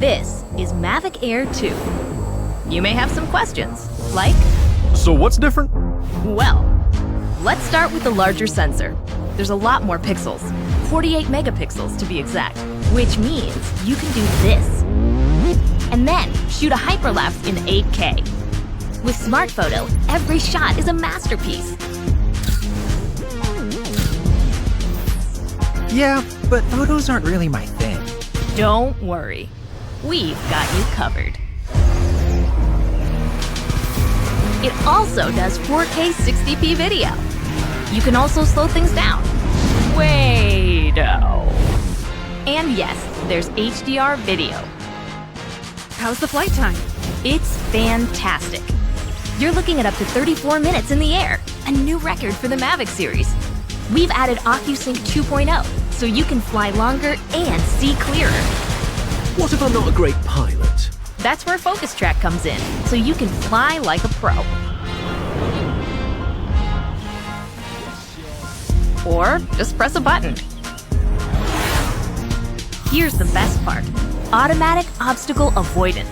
This is Mavic Air 2. You may have some questions, like, So what's different? well, let's start with the larger sensor. There's a lot more pixels, 48 megapixels to be exact, which means you can do this. And then shoot a hyperlapse in 8K. With SmartPhoto, every shot is a masterpiece. Yeah, but photos aren't really my thing. Don't worry, we've got you covered. It also does 4K 60p video. You can also slow things down. Way-do. And yes, there's HDR video. How's the flight time? It's fantastic. You're looking at up to 34 minutes in the air, a new record for the Mavic series. We've added OcuSync 2.0, so you can fly longer and see clearer. What if I'm not a great pilot? That's where FocusTrack comes in, so you can fly like a pro. Or just press a button. Here's the best part: automatic obstacle avoidance.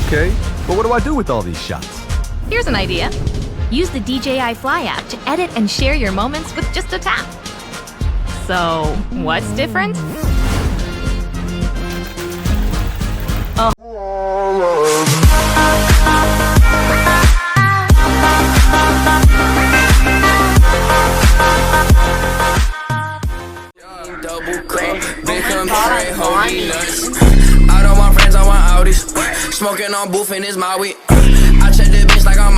Okay, but what do I do with all these shots? Here's an idea. Use the DJI Fly app to edit and share your moments with just a tap. So, what's different? All my friends, I want Audis. Smoking on booth and it's my weed. I check the bitch like I'm